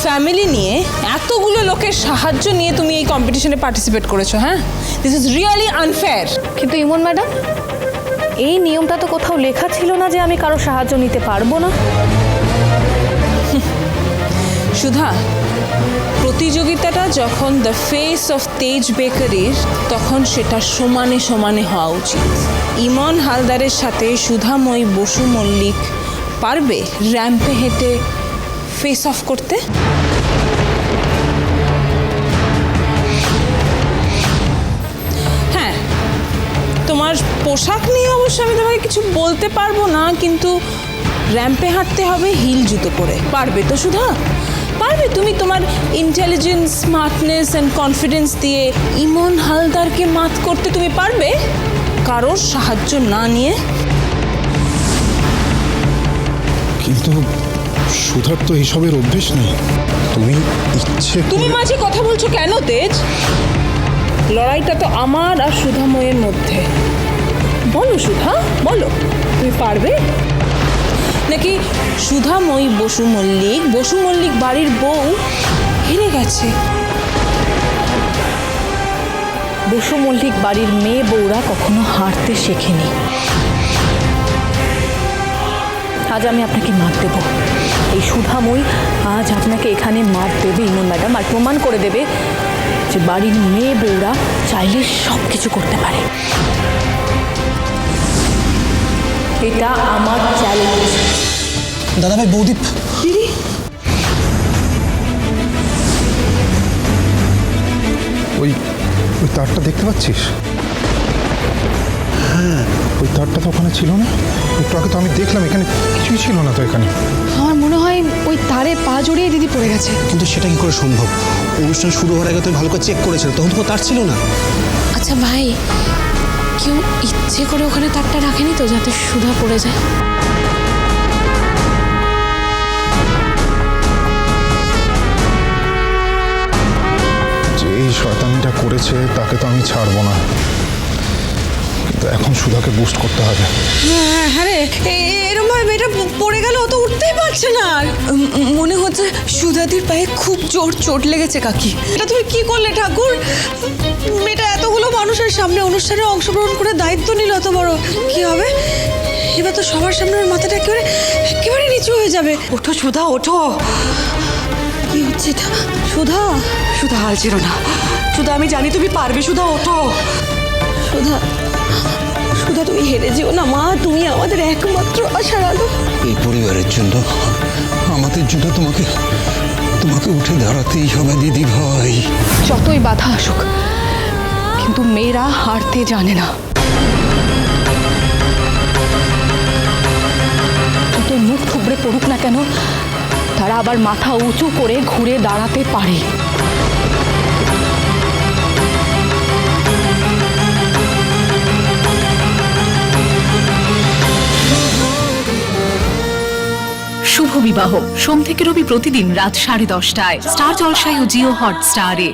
Family নিয়ে এতগুলো লোকের সাহায্য নিয়ে তুমি এই কম্পিটিশনে পার্টিসিপেট করেছো। হ্যাঁ, দিস ইজ রিয়েলি আনফেয়ার। কিন্তু ইমন ম্যাডাম, এই নিয়মটা তো কোথাও লেখা ছিল না যে আমি কারো সাহায্য নিতে পারবো না। সুধা, প্রতিযোগিতাটা যখন দ্য ফেস অফ তেজ বেকারির, তখন সেটা সমানে সমানে হওয়া উচিত। ইমন হালদারের সাথে সুধাময়ী বসু মল্লিক পারবে র্যাম্পে হেঁটে ফেস অফ করতে? হ্যাঁ, তোমার পোশাক নিয়ে অবশ্য আমি তোমাকে কিছু বলতে পারবো না, কিন্তু র্যাম্পে হাঁটতে হবে হিল জুতো পরে। পারবে তো সুধা? পারবে? তুমি তোমার ইন্টেলিজেন্স, স্মার্টনেস অ্যান্ড কনফিডেন্স দিয়ে ইমন হালদারকে মাত করতে তুমি পারবে কারোর সাহায্য না নিয়ে? কিন্তু সুধার তো এইসবের অভ্যেস নেই। তুমি ইচ্ছে তুমি মাঝে কথা বলছো কেন তেজ? লড়াইটা তো আমার আর সুধাময়ের মধ্যে। বলো সুধা, বলো, তুমি পারবে? নাকি সুধাময়ী বসু মল্লিক বাড়ির বউ হেরে গেছে? বসু মল্লিক বাড়ির মেয়ে বউরা কখনো হারতে শেখেনি। আজ আমি আপনাকে মার দেব। এই সুধাময়ী আজ আপনাকে এখানে মার দেবে ইমন ম্যাডাম, আর প্রমাণ করে দেবে যে বাড়ির মেয়ে বউরা চাইলে সব কিছু করতে পারে। এটা আমার চ্যালেঞ্জ। দাদা ভাই, বৌদীপ, ওই ওই তারটা দেখতে পাচ্ছিস? হ্যাঁ, ওই তারটা তো ওখানে ছিল না। একটু আগে তো আমি দেখলাম, এখানে কিছুই ছিল না তো এখানে। আমার মনে হয় ওই তারে পা জড়িয়ে দিদি পড়ে গেছে। কিন্তু সেটা কি করে সম্ভব? অনুষ্ঠান শুরু হওয়ার আগে তুমি ভালো করে চেক করেছিল, তখন তো তার ছিল না। আচ্ছা ভাই, কেউ ইচ্ছে করে ওখানে তারটা রাখেনি তো যাতে সুধা পড়ে যায়? যে এই শয়তানিটা করেছে তাকে তো আমি ছাড়বো না, কিন্তু এখন সুধাকে বুস্ট করতে হবে। হ্যাঁ রে, এরম ভাবে মেয়েটা পড়ে গেল, ও তো উঠতেই পারছে না। আর মনে হচ্ছে সুধাদির পায়ে খুব জোর চোট লেগেছে। কাকি, এটা তুমি কি করলে ঠাকুর? মেয়েটা এতগুলো মানুষের সামনে অনুষ্ঠানে অংশগ্রহণ করে দায়িত্ব নিল এত বড়, কি হবে এবার? তো সবার সামনে ওর মাথাটা একেবারে নিচু হয়ে যাবে। ওঠো সুধা, ওঠো। কি হচ্ছে এটা? সুধা, সুধা হাল ছিল না। সুধা, আমি জানি তুমি পারবে। সুধা, ওঠো। সুধা, সুধা, তুমি হেরে যেও না মা, তুমি আমাদের একমাত্র আশার আলো। এই পরিবারের জন্য, আমাদের জন্য তোমাকে উঠে দাঁড়াতেই হবে দিদি ভাই। যতই বাধা আসুক, কিন্তু মেয়েরা হারতে জানে না। যতই মুখ থুবড়ে পড়ুক না কেন, তারা আবার মাথা উঁচু করে ঘুরে দাঁড়াতে পারে। শুভ বিবাহ সোম থেকে রবি প্রতিদিন রাত 10:30টায় স্টার জলসায় ও জিও হটস্টারে।